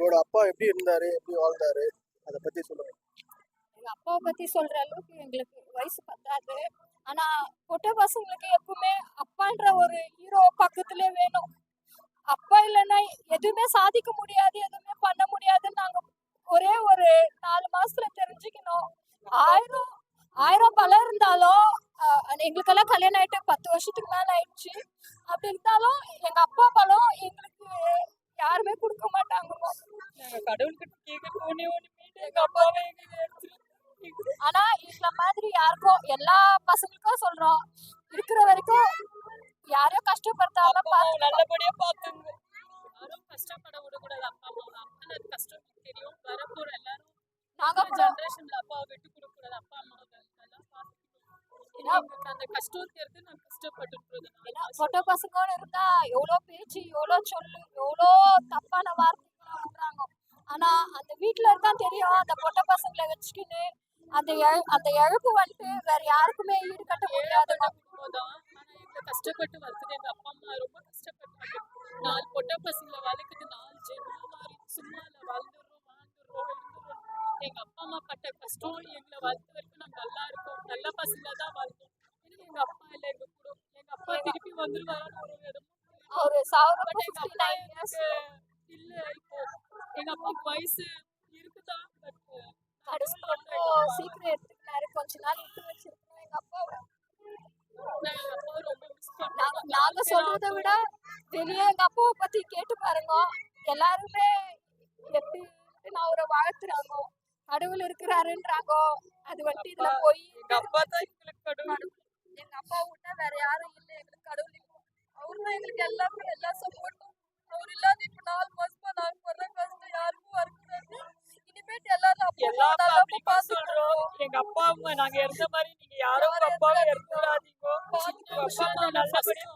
உங்களோட அப்பா எப்படி இருந்தாரு, எப்படி வாழ்ந்தாரு, அதை பத்தி சொல்லுங்க. எங்க அப்பாவை பத்தி சொல்ற அளவுக்கு எங்களுக்கு வயசு பத்தாது. ஆனா பொட்ட பசங்களுக்கு எப்பவுமே அப்பான்ற ஒரு ஹீரோ பக்கத்திலே வேணும். அப்பா இல்லைன்னா எதுவுமே சாதிக்க முடியாது, எதுவுமே பண்ண முடியாதுன்னு நாங்க ஒரே ஒரு 4 மாசத்துல தெரிஞ்சுக்கணும். ஆயிரம் ஆயிரம் பலம் இருந்தாலும் எங்களுக்கெல்லாம் கல்யாணம் ஆயிட்டு 10 வருஷத்துக்கு மேல ஆயிடுச்சு. அப்படி இருந்தாலும் எங்க அப்பா பலம் எங்களுக்கு யாருமே கொடுக்க மாட்டாங்க. நாங்க கடவுள்கிட்ட கேட்கறது ஒண்ணே ஒண்ணுமே, எங்க அப்பாவை எங்களுக்கு எடுத்துரு. ஆனா இந்த மாதிரி யாருக்கும் எல்லா பசங்களுக்கும் சொல்றோம், இருக்கிற வரைக்கும் யாரையும் கஷ்டப்படுத்தாம அப்பா அம்மாவை நல்லபடியா பாத்துங்க. யாரும் கஷ்டப்பட விடக்கூடாது. அப்பா அம்மாவை அப்பா கஷ்டம் தெரியும். வரப்போற எல்லாரும் நாங்க கூட ஜெனரேஷன்ல அப்பாவை விட்டு கொடுக்க கூடாது. அப்பா அம்மாவை நல்லா பாத்துக்கணும். அந்த கஷ்டம் தெரிஞ்சு நான் கஷ்டப்பட்டு பொட்ட பசங்களோட இருந்தா எவ்வளோ பேச்சு, எவ்வளோ சொல்லு, எவ்வளோ தப்பான வார்த்தைகளை விடுறாங்க. ஆனா அந்த வீட்டுல இருந்தா தெரியும், அந்த பொட்ட பசங்களை வச்சுக்கின்னு அந்த இழப்பு வந்துட்டு வேற யாருக்குமே ஈடுகட்ட முடியாதுங்க. கஷ்டப்பட்டு வளர்த்துட்டு எங்க அப்பா அம்மா ரொம்ப கஷ்டப்பட்டாங்க. 4 பொட்ட பசங்களை வளர்க்குது, 4 ஜென்மம் மாதிரி சும்மா வாழ்ந்துடுறோம். எங்க அப்பா அம்மா பட்ட கஷ்டம் எங்களை வளர்த்து வரைக்கும் நாங்க நல்லா இருக்கோம். நல்ல பசங்களா தான் வளர்த்தோம். எங்க அப்பா இல்லை எங்க கூட. எங்க அப்பா திருப்பி வந்துருவாருன்னு ஒரு இடம். அவரு சாவரப்ப 59 இயர்ஸ் இல்ல. இப்போ எங்க அப்பாவுக்கு வயசு இருக்குதான். சீக்கிரம் எடுத்துக்கினாரு. கொஞ்ச நாள் விட்டு வச்சிருக்கோம் எங்க அப்பாவை. நாங்க சொல்றதை விட வெளியே எங்க அப்பாவை பத்தி கேட்டு பாருங்க. எல்லாருமே எப்படி அவரை வாழ்த்துறாங்க, கடவுள் இருக்கிறாருன்றாங்க. அது வந்துட்டு இதுல போய் எங்க அப்பா தான் எங்களுக்கு கடவுள். எங்க அப்பா விட்டா வேற யாரும் இல்லை எங்களுக்கு கடவுள். அவருதான் எங்களுக்கு எல்லாமே எல்லா சப்போர்ட்டும். அவர் இல்லாத இப்ப 4 மாசமா நாங்க படுற கஷ்டம் யாருக்கும் வரக்கூடாது. இனிமேட்டு எல்லாரும் சொல்றோம். எங்க அப்பா அம்மா நாங்க இருந்த மாதிரி நீங்க யாரும் அப்பாவை இறந்துடாதீங்க. அப்பா அம்மா நல்லபடியா